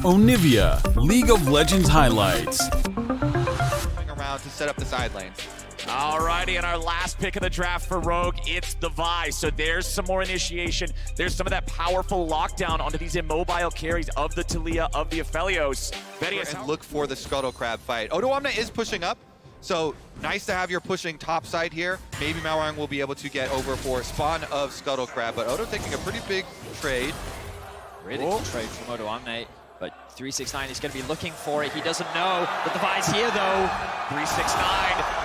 Onivia, League of Legends highlights. Around to set up the side lanes. Alrighty, and our last pick of the draft for Rogue, it's the Vi. So there's some more initiation. There's some of that powerful lockdown onto these immobile carries of the Taliyah, of the Aphelios. And look for the Scuttle Crab fight. Odoamne is pushing up, so nice to have your pushing top side here. Maybe Malrang will be able to get over for spawn of Scuttle Crab, but Odo taking a pretty big trade. Really good trade from Odoamne, but 369 is going to be looking for it. He doesn't know, but the Vi's here though. 369,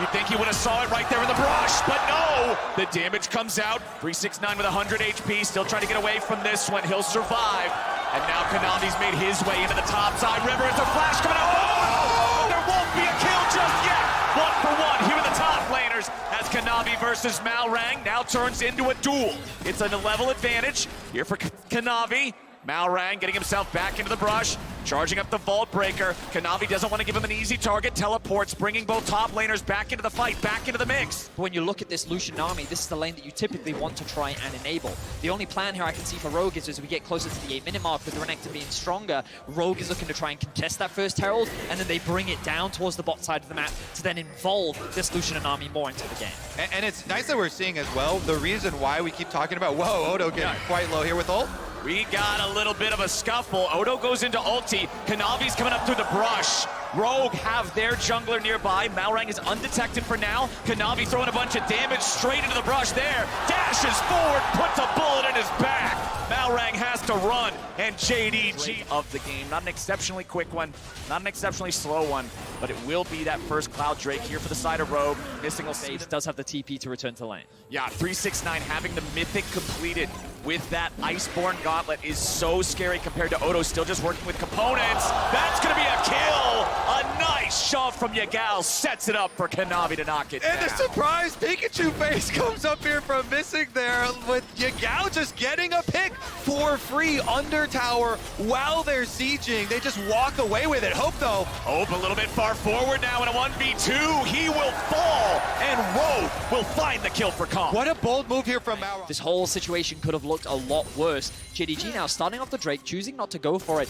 you'd think he would have saw it right there in the brush, but no! The damage comes out. 369 with 100 HP, still trying to get away from this one. He'll survive. And now Konami's made his way into the top side. River, it's a flash coming out. Oh! There won't be a kill just yet. 1 for 1 here in the top laners as Konami versus Malrang now turns into a duel. It's a level advantage here for Konami. Malrang getting himself back into the brush, charging up the Vault Breaker. Konami doesn't want to give him an easy target. Teleports, bringing both top laners back into the fight, back into the mix. When you look at this Lucian army, this is the lane that you typically want to try and enable. The only plan here I can see for Rogue is as we get closer to the 8-minute mark with the Renekton being stronger, Rogue is looking to try and contest that first Herald, and then they bring it down towards the bot side of the map to then involve this Lucian army more into the game. And it's nice that we're seeing as well the reason why we keep talking about, whoa, Odo getting quite low here with ult. We got a little bit of a scuffle. Odo goes into ulti. Konami's coming up through the brush. Rogue have their jungler nearby. Malrang is undetected for now. Konami throwing a bunch of damage straight into the brush there. Dashes forward, puts a bullet in his back. Malrang has to run, and JDG of the game. Not an exceptionally quick one, not an exceptionally slow one, but it will be that first Cloud Drake here for the side of Rogue. Missing will see. Does have the TP to return to lane. Yeah, 369 having the Mythic completed with that Iceborne Gauntlet is so scary compared to Odo still just working with components. That's gonna be a kill! A nice shove from Yagal sets it up for Konami to knock it down. And the surprise Pikachu face comes up here from missing there with Yagal just getting a pick for free under tower while they're sieging. They just walk away with it. Hope though. Hope a little bit far forward now in a 1v2. He will fall, and Rogue will find the kill for Comp. What a bold move here from Malrang. This whole situation could have looked a lot worse. JDG now starting off the Drake, choosing not to go for it.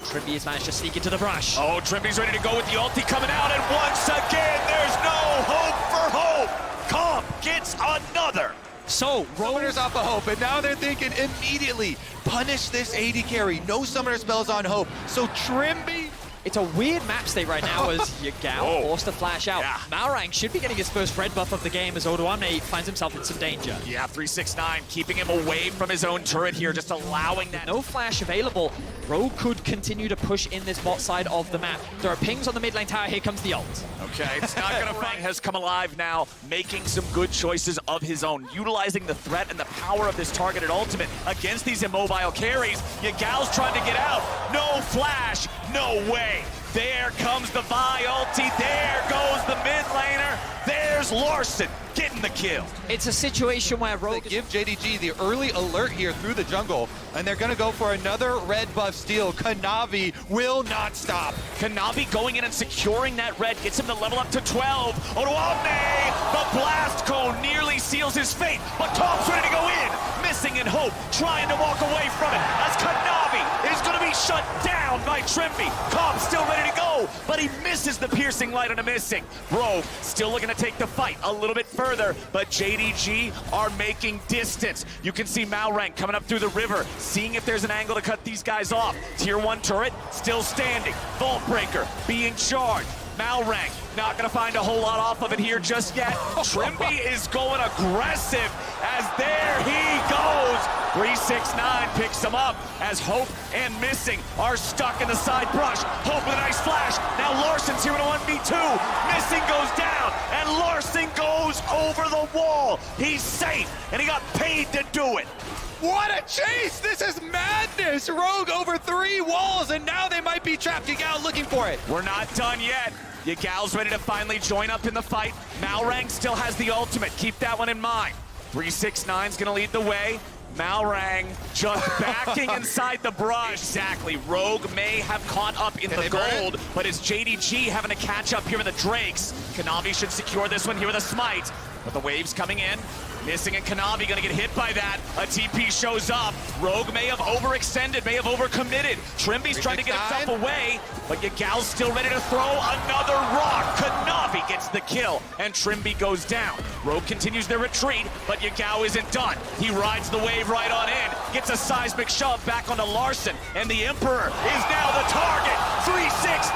Trimby has managed to sneak into the brush. Oh, Trimby's ready to go with the ulti coming out, and once again, there's no hope for Hope. Comp gets another. So, Summoners off of Hope, and now they're thinking immediately, punish this AD carry. No summoner spells on Hope. So Trimby. it's a weird map state right now as Yagal forced to flash out. Yeah. Malrang should be getting his first red buff of the game as Odoamne finds himself in some danger. Yeah, 369 keeping him away from his own turret here, just allowing that. No flash available. Rogue could continue to push in this bot side of the map. There are pings on the mid lane tower. Here comes the ult. Okay, it's not gonna find. Has come alive now, making some good choices of his own, utilizing the threat and the power of this targeted ultimate against these immobile carries. Yagal's trying to get out. No flash, no way. There comes the Vi ulti. There goes the mid laner. There's Larson getting the kill. It's a situation where Rogue They give JDG the early alert here through the jungle, and they're gonna go for another red buff steal. Kanavi will not stop. Kanavi going in and securing that red, gets him to level up to 12. Odoamne, the blast cone nearly seals his fate, but Tom's ready to go in. Missing in Hope, trying to walk away from it, as Kanavi is gonna be shut down by Trimby. Cobb still ready to go, but he misses the piercing light on a missing. Rogue still looking to take the fight a little bit further, but JDG are making distance. You can see Malrang coming up through the river, seeing if there's an angle to cut these guys off. Tier 1 turret still standing. Vault Breaker being charged. Malrang not gonna find a whole lot off of it here just yet. Trimby is going aggressive as there he goes. 369 picks him up as Hope and Missing are stuck in the side brush. Hope with a nice flash. Now Larson's here in a 1v2. Missing goes down and Larson goes over the wall. He's safe and he got paid to do it. What a chase! This is madness! Rogue over 3 walls, and now they might be trapped. Yagal looking for it. We're not done yet. Yagal's ready to finally join up in the fight. Malrang still has the ultimate. Keep that one in mind. 369's gonna lead the way. Malrang just backing inside the brush. Exactly. Rogue may have caught up in the gold, but it's JDG having to catch up here with the Drakes. Konami should secure this one here with a smite. But the waves coming in. Missing and Kanavi gonna get hit by that. A TP shows up. Rogue may have overextended, may have overcommitted. Trimby's trying to get himself away, but Yagal's still ready to throw another rock. Kanavi gets the kill, and Trimby goes down. Rogue continues their retreat, but Yagal isn't done. He rides the wave right on in, gets a seismic shove back onto Larson, and the Emperor is now the target. 369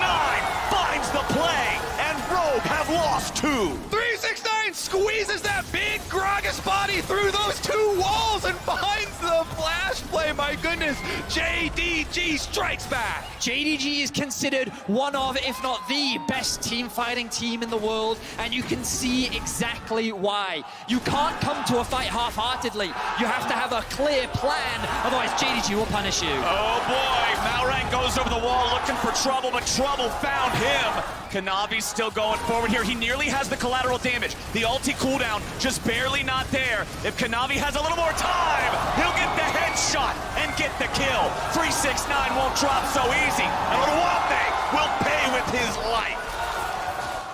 finds the play, and Rogue have lost 2. 369 squeezes that big Gragas body through those 2 walls and finds the flash play. My goodness, JDG strikes back. JDG is considered one of, if not the best team fighting team in the world, and you can see exactly why. You can't come to a fight half-heartedly. You have to have a clear plan, otherwise JDG will punish you. Oh boy, Malrang goes over the wall looking for trouble, but trouble found him. Kanavi's still going forward here. He nearly has the collateral damage. The ulti cooldown just barely not there. If Kanavi has a little more time, he'll get the headshot and get the kill. 369 won't drop so easy. And Onivia will pay with his life.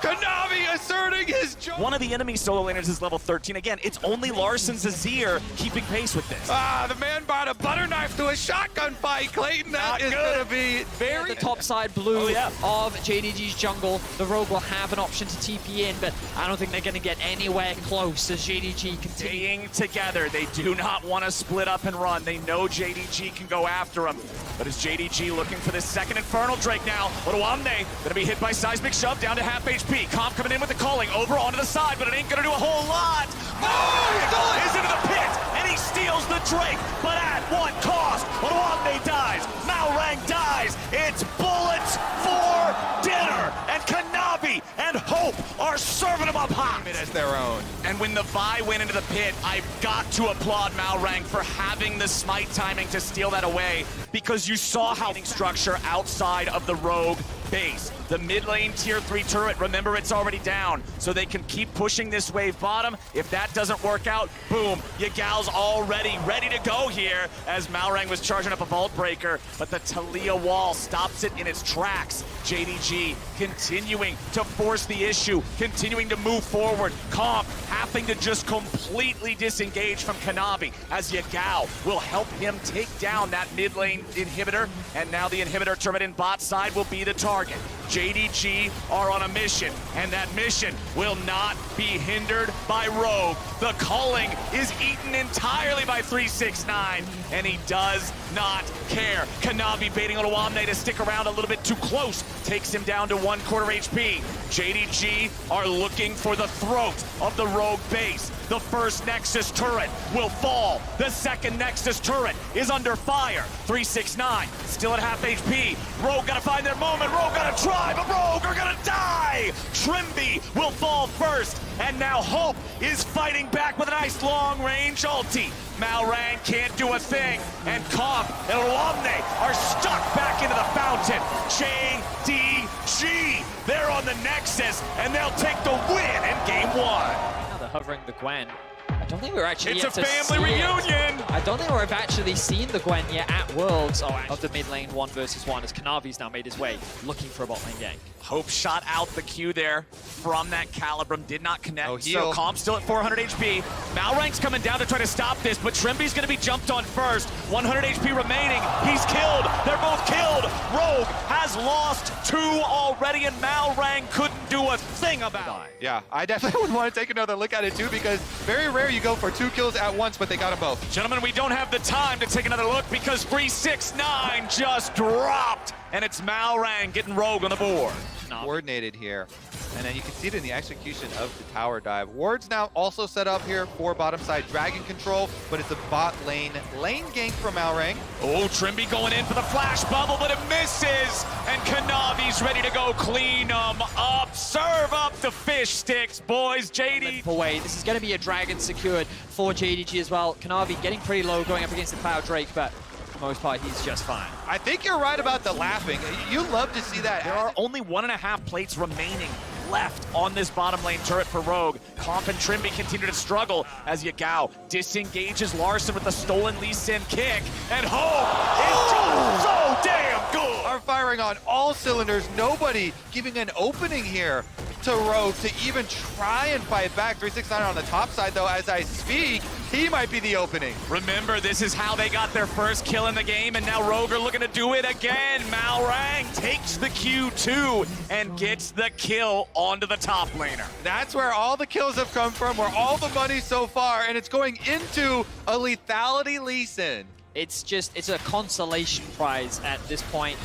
Kanavi asserting his One of the enemy solo laners is level 13. Again, it's only Larson's Azir keeping pace with this. the man brought a butter knife to a shotgun fight. Clayton, that is going to be very... The top side blue yeah. of JDG's jungle. The Rogue will have an option to TP in, but I don't think they're going to get anywhere close as JDG continues. Staying together. They do not want to split up and run. They know JDG can go after him. But is JDG looking for this second Infernal Drake now? Onivia going to be hit by Seismic Shove down to half HP. Comp coming in with the calling over onto the side, but it ain't going to do a whole lot. Oh, he's into the pit, and he steals the Drake, but at what cost? Onivia dies. Malrang dies. It's bullets for dinner, and Kanavi and Hope are serving him up hot. as their own. And when the Vi went into the pit, I've got to applaud Malrang for having the smite timing to steal that away, because you saw how structure outside of the Rogue base. The mid lane tier 3 turret, remember, it's already down, so they can keep pushing this wave bottom. If that doesn't work out, boom, Yagal's already ready to go here as Malrang was charging up a Vault Breaker, but the Talia wall stops it in its tracks. JDG continuing to force the issue, continuing to move forward. Comp having to just completely disengage from Kanavi as Yagal will help him take down that mid lane inhibitor, and now the inhibitor turret in bot side will be the target. JDG are on a mission, and that mission will not be hindered by Rogue. The culling is eaten entirely by 369, and he does not care. Kanavi baiting Onivia to stick around a little bit too close, takes him down to 1/4 HP. JDG are looking for the throat of the Rogue base. The first Nexus turret will fall. The second Nexus turret is under fire. 369 still at half HP. Rogue gotta find their moment. Rogue gotta try, but Rogue are gonna die. Trimby will fall first, and now Hope is fighting back with a nice long-range ulti. Malrang can't do a thing, and Comp and Onivia are stuck back into the fountain. JDG, they're on the Nexus, and they'll take the win in game 1. Now they're hovering the Gwen. I don't think we're actually It's yet a to family see it. reunion. I don't think we've actually seen the Gwen yet at Worlds of the mid lane 1 versus 1 as Kanavi's now made his way looking for a bot lane gank. Hope shot out the Q there from that Calibrum, did not connect, Oh, so heal. Comp still at 400 HP. Malrang's coming down to try to stop this, but Trimby's gonna be jumped on first. 100 HP remaining, he's killed, they're both killed. Rogue has lost 2 already, and Malrang couldn't do a thing about it. Yeah, I definitely would want to take another look at it too, because very rare you go for 2 kills at once, but they got them both. Gentlemen, we don't have the time to take another look because 369 just dropped, and it's Malrang getting Rogue on the board. Coordinated here, and then you can see it in the execution of the tower dive. Ward's now also set up here for bottom side dragon control, but it's a bot lane gank from Malrang. Oh, Trimby going in for the flash bubble, but it misses, and Kanavi's ready to go clean them up. Serve up the fish sticks, boys. JD. Away. This is going to be a dragon secured for JDG as well. Kanavi getting pretty low going up against the Cloud Drake, but for the most part, he's just fine. I think you're right about the laughing. You love to see that. There are only 1.5 plates remaining left on this bottom lane turret for Rogue. Comp and Trimby continue to struggle as Yagal disengages Larson with the stolen Lee Sin kick, and Hope is just so damn good. Are firing on all cylinders. Nobody giving an opening here. to Rogue to even try and fight back. 369 on the top side, though, as I speak, he might be the opening. Remember, this is how they got their first kill in the game, and now Rogue are looking to do it again. Malrang takes the Q2 and gets the kill onto the top laner. That's where all the kills have come from, where all the money so far, and it's going into a lethality Lee Sin. It's a consolation prize at this point.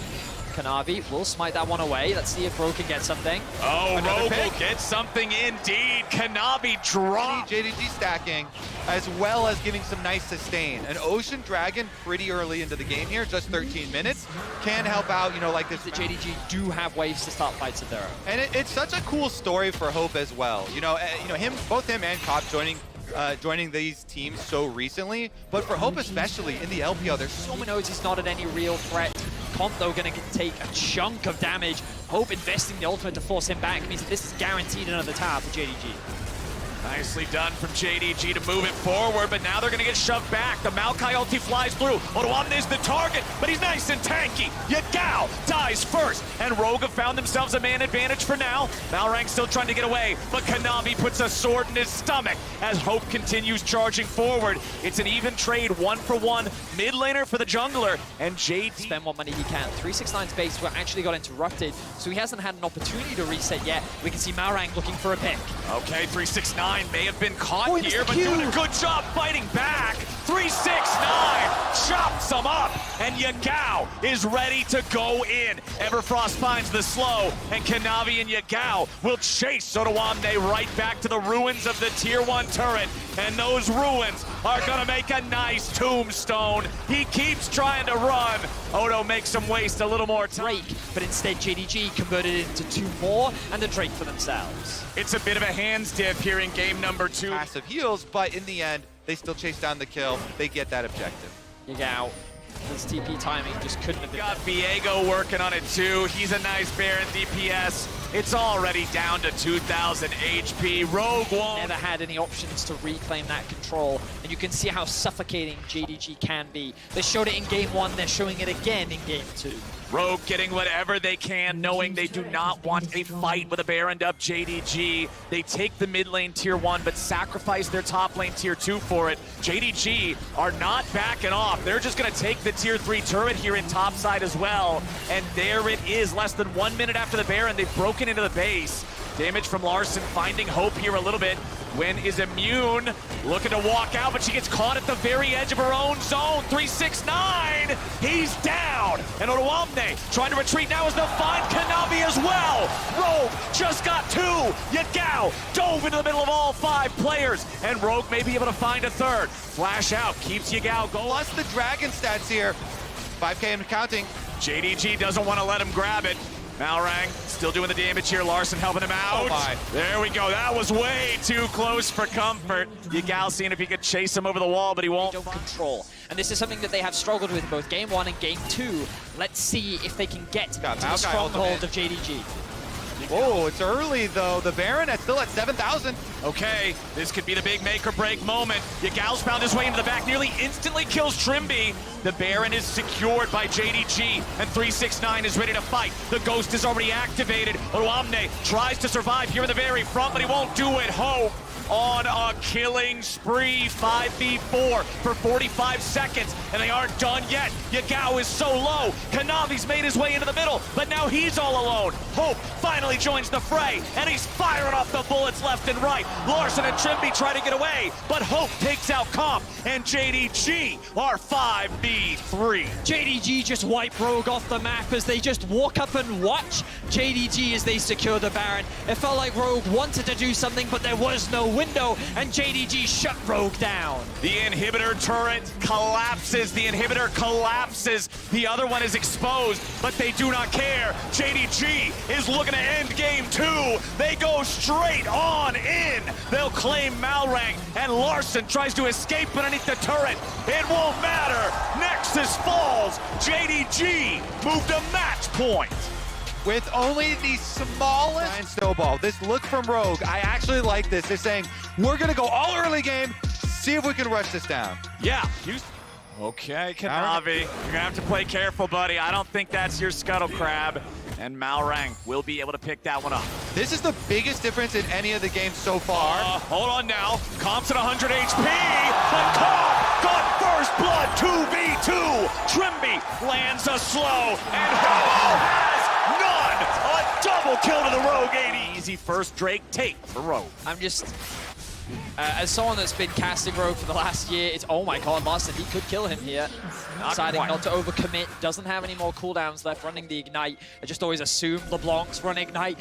Kanavi will smite that one away. Let's see if Rogue can get something. Oh, Another Rogue pick. will get something indeed. Kanavi dropped. JDG stacking, as well as giving some nice sustain. An Ocean Dragon pretty early into the game here, just 13 minutes, can help out, you know, like this. The JDG do have ways to start fights of their own. And it's such a cool story for Hope as well. Both him and Cop joining these teams so recently, but for Hope especially in the LPL, there's so many. Knows he's not at any real threat. Comp, though, going to take a chunk of damage. Hope investing the ultimate to force him back means that this is guaranteed another tower for JDG. Nicely done from JDG to move it forward, but now they're going to get shoved back. The Maokai ulti flies through. Odoamne is the target, but he's nice and tanky. Yagao dies first, and Rogue have found themselves a man advantage for now. Malrang still trying to get away, but Kanavi puts a sword in his stomach as Hope continues charging forward. It's an even trade, 1-for-1. Mid laner for the jungler, and JD Spend what money he can. 369's base actually got interrupted, so he hasn't had an opportunity to reset yet. We can see Malrang looking for a pick. Okay, 369 may have been caught here, but doing a good job fighting back. 369 chops him up, and Yagao is ready to go in. Everfrost finds the slow, and Kanavi and Yagao will chase Odoamne right back to the ruins of the Tier 1 turret, and those ruins are gonna make a nice tombstone. He keeps trying to run. Odo makes him waste a little more time. Drake, but instead JDG converted it into 2 more, and the Drake for themselves. It's a bit of a hands dip here in game number 2. Passive heals, but in the end, they still chase down the kill. They get that objective. Yagao, his TP timing just couldn't have been Got Viego working on it too. He's a nice Baron DPS. It's already down to 2,000 HP. Rogue won't. never had any options to reclaim that control, and you can see how suffocating JDG can be. They showed it in game 1, they're showing it again in game 2. Rogue getting whatever they can, knowing they do not want a fight with a Baroned up JDG. They take the mid lane tier 1, but sacrifice their top lane tier 2 for it. JDG are not backing off. They're just gonna take the tier 3 turret here in top side as well. And there it is, less than 1 minute after the Baron. They've broken into the base. Damage from Larson, finding Hope here a little bit. Gwen is immune, looking to walk out, but she gets caught at the very edge of her own zone. 369, he's down. And Odoamne trying to retreat now as they'll find Kanavi as well. Rogue just got 2. Yagao dove into the middle of all 5 players, and Rogue may be able to find a third. Flash out, keeps Yagao going. Plus the dragon stats here. 5K and counting. JDG doesn't want to let him grab it. Malrang still doing the damage here. Larson helping him out. Oh my. There we go. That was way too close for comfort. Yagao seeing if he could chase him over the wall, but he won't. Don't control. And this is something that they have struggled with in both game 1 and game 2. Let's see if they can get to the Maokai stronghold ultimate. of JDG. Whoa, it's early though. The Baron is still at 7,000. Okay, this could be the big make or break moment. Yagao's found his way into the back, nearly instantly kills Trimby. The Baron is secured by JDG, and 369 is ready to fight. The Ghost is already activated. Odoamne tries to survive here in the very front, but he won't do it. Hope on a killing spree, 5v4 for 45 seconds, and they aren't done yet. Yagao is so low. Kanavi's made his way into the middle, but now he's all alone. Hope finally joins the fray, and he's firing off the bullets left and right. Larson and Trimby try to get away, but Hope takes out Comp, and JDG are 5v3. JDG just wipe Rogue off the map as they just walk up and watch JDG as they secure the Baron. It felt like Rogue wanted to do something, but there was no window, and JDG shut Rogue down. The inhibitor turret collapses. The inhibitor collapses. The other one is exposed, but they do not care. JDG is looking to end game 2. They go straight on in. They'll claim Malrang, and Larson tries to escape underneath the turret. It won't matter. Nexus falls. JDG moved to match point. With only the smallest snowball. This look from Rogue, I actually like this. They're saying, we're gonna go all early game, see if we can rush this down. Yeah. Okay, Kanavi, you're gonna have to play careful, buddy. I don't think that's your scuttle crab. And Malrang will be able to pick that one up. This is the biggest difference in any of the games so far. Hold on now. Comp's at 100 HP, but Comp got first blood 2v2. Trimby lands a slow, and Hello has none. A double kill to the Rogue 80. Easy first Drake take for Rogue. I'm just, as someone that's been casting Rogue for the last year, it's, oh my god, Larson, he could kill him here. Deciding not to overcommit, doesn't have any more cooldowns left, running the Ignite. I just always assumed LeBlanc's run Ignite,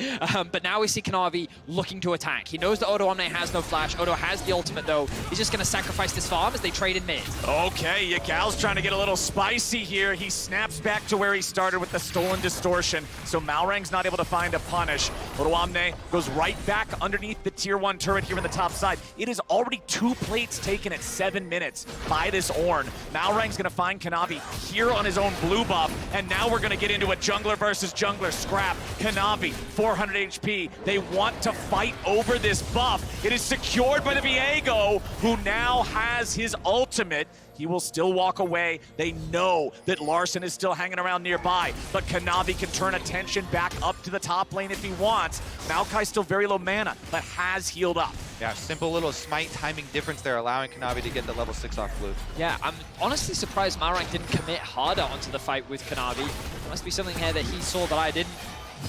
but now we see Kanavi looking to attack. He knows that Odo Omne has no flash. Odo has the ultimate though. He's just gonna sacrifice this farm as they trade in mid. Okay, Yagal's trying to get a little spicy here. He snaps back to where he started with the stolen distortion, so Malrang's not able to find a punish. Odo Omne goes right back underneath the tier 1 turret here in the top side. It is already 2 plates taken at 7 minutes by this Ornn. Malrang's gonna find Kanavi here on his own blue buff, and now we're gonna get into a jungler versus jungler scrap. Kanavi, 400 HP. They want to fight over this buff. It is secured by the Viego, who now has his ultimate. He will still walk away. They know that Larson is still hanging around nearby, but Kanavi can turn attention back up to the top lane if he wants. Maokai's still very low mana, but has healed up. Yeah, simple little smite timing difference there, allowing Kanavi to get the level 6 off blue. Yeah, I'm honestly surprised Malrang didn't commit harder onto the fight with Kanavi. There must be something here that he saw that I didn't.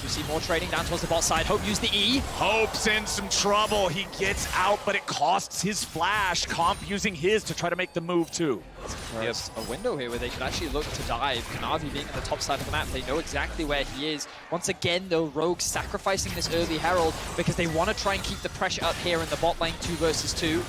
You see more trading down towards the bot side. Hope used the E. Hope's in some trouble. He gets out, but it costs his flash. Comp using his to try to make the move too. There's a window here where they could actually look to dive. Kanavi being on the top side of the map, they know exactly where he is. Once again, though, Rogue sacrificing this early Herald because they want to try and keep the pressure up here in the bot lane 2 versus 2.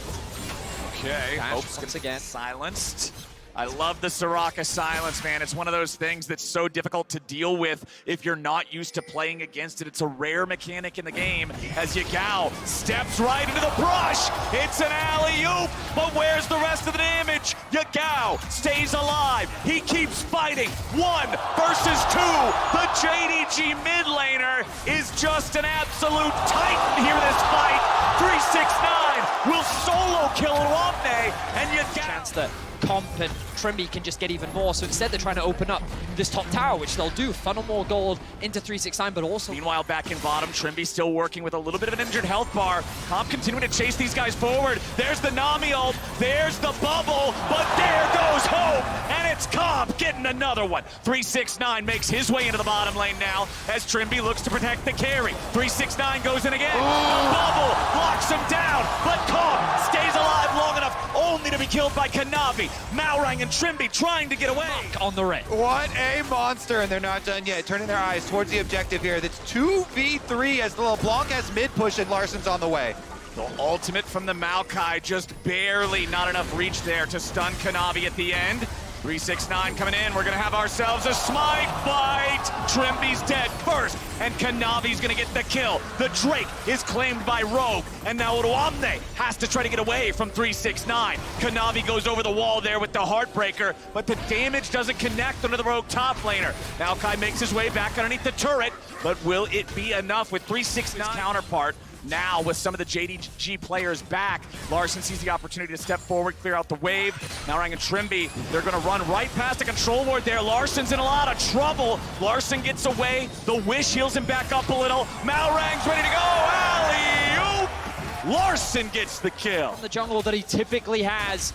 Okay, Dash Hope's once again silenced. I love the Soraka silence, man. It's one of those things that's so difficult to deal with if you're not used to playing against it. It's a rare mechanic in the game as Yagao steps right into the brush. It's an alley-oop, but where's the rest of the damage? Yagao stays alive. He keeps fighting. 1 versus 2. The JDG mid laner is just an absolute titan here in this fight. 369 will solo kill Omne, and Yagao. Chance that Comp and Trimby can just get even more. So instead, they're trying to open up this top tower, which they'll do. Funnel more gold into 369, but also... Meanwhile, back in bottom, Trimby still working with a little bit of an injured health bar. Comp continuing to chase these guys forward. There's the Nami ult. There's the bubble. But there goes Hope. And it's Comp getting another one. 369 makes his way into the bottom lane now as Trimby looks to protect the carry. 369 goes in again. The bubble locks him down. But Comp stays alive long enough only to be killed by Kanavi. Malrang and Trimby trying to get away. on the red. What a monster, and they're not done yet. Turning their eyes towards the objective here. That's 2v3 as the LeBlanc has mid push and Larson's on the way. The ultimate from the Maokai, just barely not enough reach there to stun Kanavi at the end. 369 coming in. We're going to have ourselves a smite fight. Trimby's dead first, and Kanavi's going to get the kill. The Drake is claimed by Rogue, and now Omne has to try to get away from 369. Kanavi goes over the wall there with the Heartbreaker, but the damage doesn't connect under the Rogue top laner. Maokai makes his way back underneath the turret, but will it be enough with 369's counterpart? Now, with some of the JDG players back, Larson sees the opportunity to step forward, clear out the wave. Malrang and Trimby, they're going to run right past the control ward there. Larson's in a lot of trouble. Larson gets away. The Wish heals him back up a little. Malrang's ready to go. Alley-oop! Larson gets the kill. The jungle that he typically has.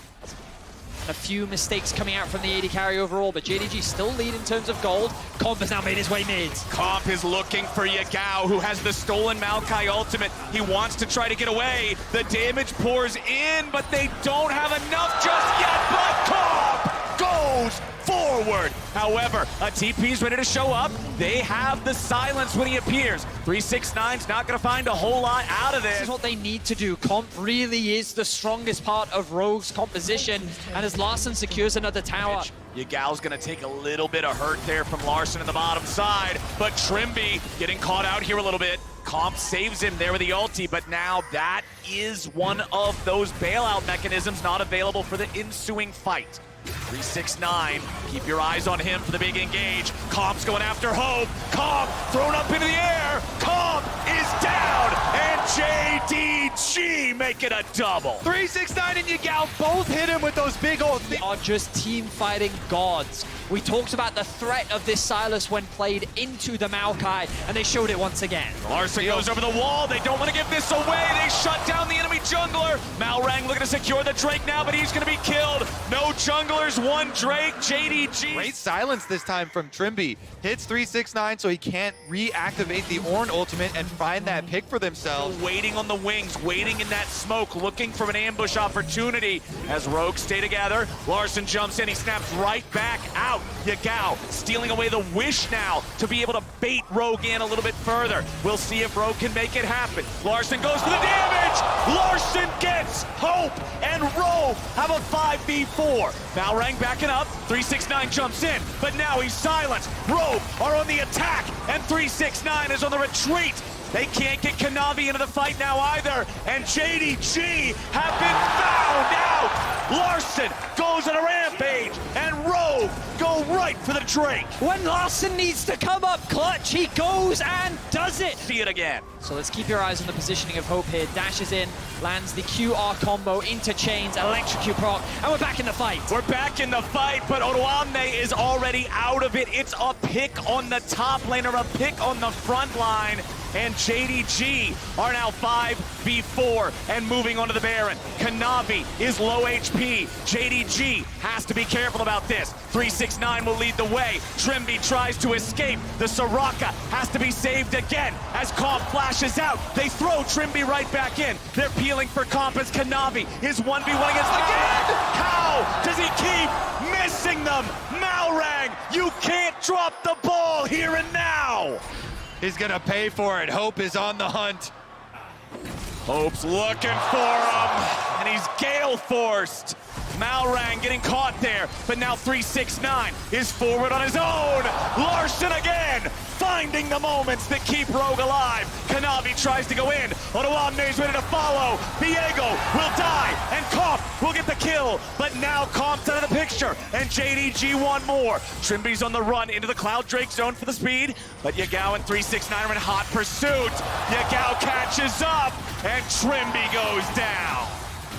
A few mistakes coming out from the AD carry overall, but JDG still lead in terms of gold. Comp has now made his way mid. Comp is looking for Yagao, who has the stolen Maokai ultimate. He wants to try to get away. The damage pours in, but they don't have enough just yet, but Comp goes forward. However, a TP's ready to show up. They have the silence when he appears. 369's not going to find a whole lot out of this. This is what they need to do. Comp really is the strongest part of Rogue's composition, and as Larson secures another tower. Yagao's going to take a little bit of hurt there from Larson in the bottom side, but Trimby getting caught out here a little bit. Comp saves him there with the ulti, but now that is one of those bailout mechanisms not available for the ensuing fight. 369, keep your eyes on him for the big engage. Comp's going after Hope. Comp thrown up into the air. Comp is down, and JDG make it a double. 369 and Yagao both hit him with those big old They are just team fighting gods. We talked about the threat of this Sylas when played into the Maokai, and they showed it once again. Larson goes over the wall. They don't want to give this away. They shut down the enemy jungler. Malrang looking to secure the Drake now, but he's going to be killed. No junglers, one Drake. JDG. Great silence this time from Trimby. Hits 369 so he can't reactivate the Ornn ultimate and find that pick for themselves. Waiting on the wings, waiting in that smoke, looking for an ambush opportunity. As Rogue stay together, Larson jumps in. He snaps right back out. Yagao stealing away the wish now to be able to bait Rogue in a little bit further. We'll see if Rogue can make it happen. Larson goes for the damage. Larson gets Hope, and Rogue have a 5v4. Malrang backing up. 369 jumps in, but now he's silenced. Rogue are on the attack, and 369 is on the retreat. They can't get Kanavi into the fight now either, and JDG have been found out. Larson goes on a rampage, and Rogue go right for the Drake. When Larson needs to come up clutch, he goes and does it. See it again. So let's keep your eyes on the positioning of Hope here. Dashes in, lands the QR combo into chains, electrocute proc, and we're back in the fight. We're back in the fight, but Odoamne is already out of it. It's a pick on the top laner, a pick on the front line, and JDG are now 5v4 and moving onto the Baron. Kanavi is low HP. JDG has to be careful about this. 369 will lead the way. Trimby tries to escape. The Soraka has to be saved again as Comp flashes out. They throw Trimby right back in. They're peeling for Comp as Kanavi is 1v1 against again. How does he keep missing them? Malrang, you can't drop the ball here and now. He's gonna pay for it. Hope is on the hunt. Hope's looking for him, and he's gale forced. Malrang getting caught there, but now 369 is forward on his own. Larson again, finding the moments that keep Rogue alive. Kanavi tries to go in. Odoamne's ready to follow. Viego will die, and Comp will get the kill. But now Comp's out of the picture, and JDG one more. Trimby's on the run into the Cloud Drake zone for the speed, but Yagao and 369 are in hot pursuit. Yagao catches up, and Trimby goes down.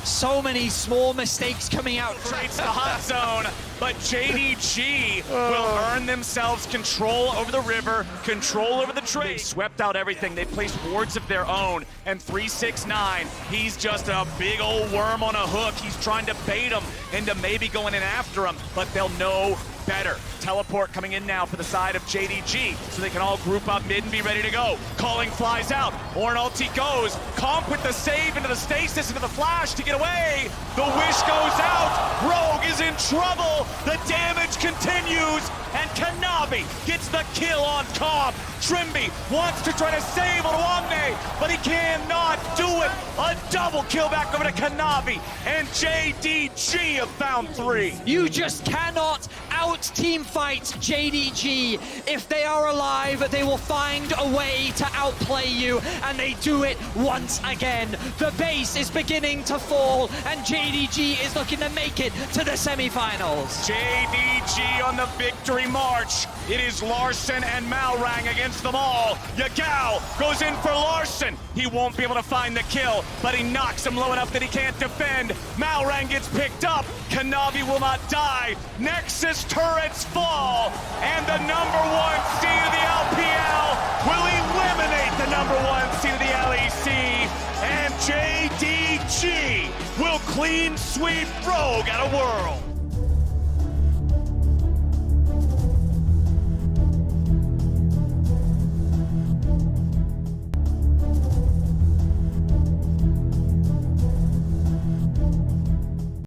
So many small mistakes coming out. Trades the hot zone, but JDG will earn themselves control over the river, control over the trade. They swept out everything. They placed wards of their own, and 369, he's just a big old worm on a hook. He's trying to bait him into maybe going in after him, but they'll know better. Teleport coming in now for the side of JDG, so they can all group up mid and be ready to go. Calling flies out. Ornn ulti goes. Comp with the save into the stasis, into the flash to get away. The wish goes out. Rogue is in trouble. The damage continues, and Kanavi gets the kill on Comp. Trimby wants to try to save Odoamne, but he cannot do it. A double kill back over to Kanavi, and JDG have found 3. You just cannot out-team fight JDG. If they are alive, they will find a way to outplay you, and they do it once again. The base is beginning to fall, and JDG is looking to make it to the semifinals. JDG on the victory march. It is Larson and Malrang against them all. Yagao goes in for Larson. He won't be able to find the kill, but he knocks him low enough that he can't defend. Malrang gets picked up. Kanavi will not die. Nexus turrets fall, and the #1 seed of the LPL will eliminate the #1 seed of the LEC, and JDG will clean sweep Rogue out of World.